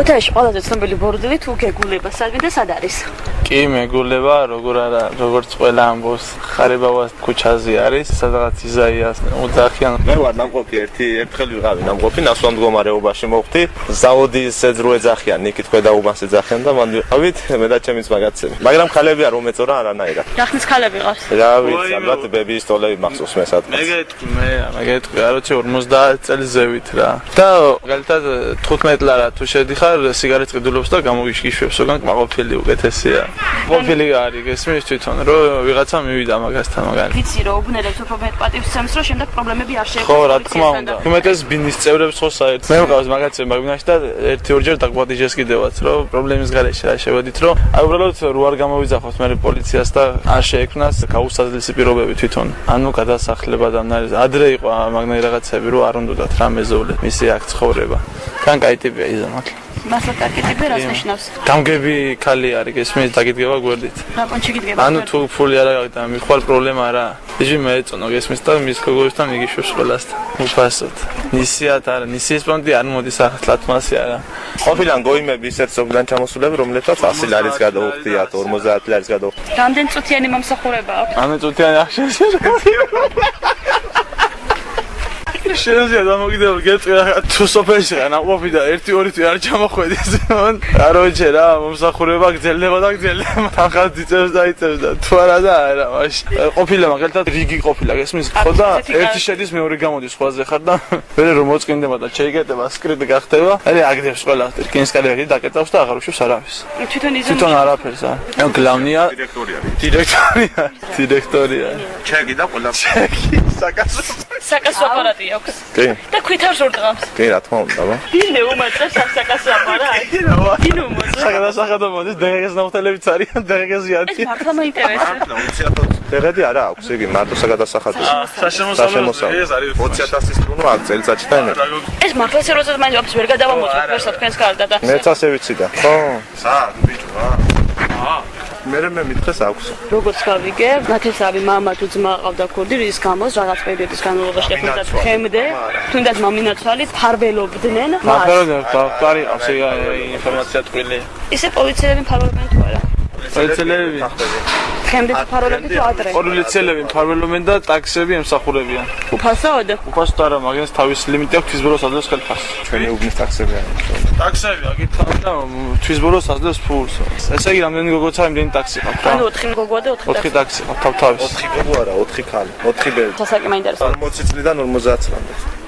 ქუთაისში ყველაზე ცნობილი ბორდელი თუ გეგულება სადმე და სად არის? კი მეგულება, როგორ არა, როგორც ყველა ამბობს, ხარებავას ქუჩაზე არის, სადღაც იზაიას უძახიან. მე ვარ ნამყოფი ერთხელ ვიყავი ნამყოფი, ნასვლა მდგომარეობაში მოვხდი. ზაოდის ეძრო ეძახიან, ნიკით ქვედა უბანს ეძახიან და მან ვიყავით მე და ჩემი მაგაცები. მაგრამ ხალები არ უმეწორა არანაირად. რახნის ხალები ყავს? რა ვიცი, ალბათ ბებიის ტოლები მახსოვს მე სადღაც. მეგეთქვი, აროჩი 50 წელი ზევით რა. და მაგალითად 15 ლარა თუ შედიხარ, სიგარეტს ყიდულობს და გამოგიშკიშვებს, ოღონდ კმაყოფილი უკეთესია. ყოფილი არის გესმის თვითონ რომ ვიღაცა მივიდა მაგასთან მაგარი. ვიცი რომ უბნელებს უფრო მეტ პატივს სცემს რომ შემდეგ პრობლემები არ შეექმნას. ხო რა თქმა უნდა. უმეტეს ბინის წევრებს ხო საერთოდ. მე მყავს მაგაცები მაგბინაში და 1-2 დაგვადიჟეს კიდევაც რომ პრობლემის გარეშე რა შევედით რომ აი უბრალოდ რო არ გამოვიძახოთ მე პოლიციას და არ შეექმნას გაუსაზრდელი პირობები თვითონ. ანუ გადასახლება და ადრე იყო მაგნაირი რაღაცები რომ არ უნდათ რა მეზობლე მისი აქ ცხოვრება. თან კაი ტიპია იზამათლა. მასლა ტარგეტები რას ნიშნავს? გამგები ხალი არის გესმის დაგიდგება გვერდით. რა პონჩი გიდგება? ანუ თუ ფული არ აქვს და მიხვალ პრობლემა არა. იჟი მეეწონო გესმის და მის ქოგოსთან მიგიშვებს ყველასთან. უფასოდ. ნისიათ არა, ნისიის პონტი არ მოდის ახლა თმასი არა. ყოფილან გოიმები ისეთ ზოგადად ჩამოსულები, რომლებსაც 100 ლარის გადაუხდიათ, 50 ლარის გადაუხდიათ. რამდენ წუთიანი მომსახურება აქვს? ანუ წუთიანი ახშენში. შეიძლება დამოგიდებო გეტყვი თუ სოფელში ნაყოფი და 1-2 თვე არ ჩამოხვედის აროჩე რა მომსახურება გძელდება და გძელდება თანხას იწევს და იწევს და თუ არა და არა მაშინ ყოფილა მაგალითად რიგი ყოფილა გესმის ხო და ერთი შედის მეორე გამოდის სხვაზე ხარ და ვერე რომ მოწყინდება და შეიგეტება სკრიპტი გახდება აი აგდებს ყველა რკინის კალერი დაკეტავს და აღარ უშვებს არავის თვითონ არაფერს ანუ გლავნია დირექტორია ჩეკი და ყველა საკასო აპარატი აქვს კი და ქვითავს ურტყავს კი რა თქმა უნდა ბა დინე უმეწა საკასო აპარატი დინე უმეწა საკადასახადო მოდის დღეს ნავთელებიც არიან დღეს ზიანთი ეს მართლა მაინტერესებს დღედი არა აქვს იგი მარტო საკადასახადო საშემოსავლო ეს არის 20000-ის ტუნო აქ წელიწადში და ემე ეს მართლა სერიოზულად მაინც ვაფშე ვერ გადავამოწმებ ვერსად თქვენს კარდა და მეც ასე ვიცი და ხო სად ბიჭო მე მითხეს აქვს როგორც გავიგე ნათესავი მამა თუ ძმა ყავდა ქურდი რის გამოც რაღაც პერიოდის განმავლობაში ხუნდაც ხემდე თუნდაც მამინაცვალი ფარველობდნენ ფარი აქვს ინფორმაცია ტყილი ისე პოლიციელები ფარველობენ თუ არა პოლიციელები ხემდე ფარველობენ თუ ადრე პოლიციელები ფარველობენ და ტაქსები ემსახურებიან უფასოდ უფასოდ არა მაგას თავის ლიმიტი აქვს თვისბოროს აძლევს ხელფასს ჩვენი უბნის ტაქსები არის ტაქსები აკითხავ და თვისბოროს აძლევს ფულს ესე იგი რამდენი გოგოცა იმდენი ტაქსი ყავს ანუ 4 გოგოა და 4 ტაქსი ყავს თავთავის 4 გოგო არა 4 ხალი 4 ბელი სასაკი მაინტერესებს 40 წლიდან 50 წლამდე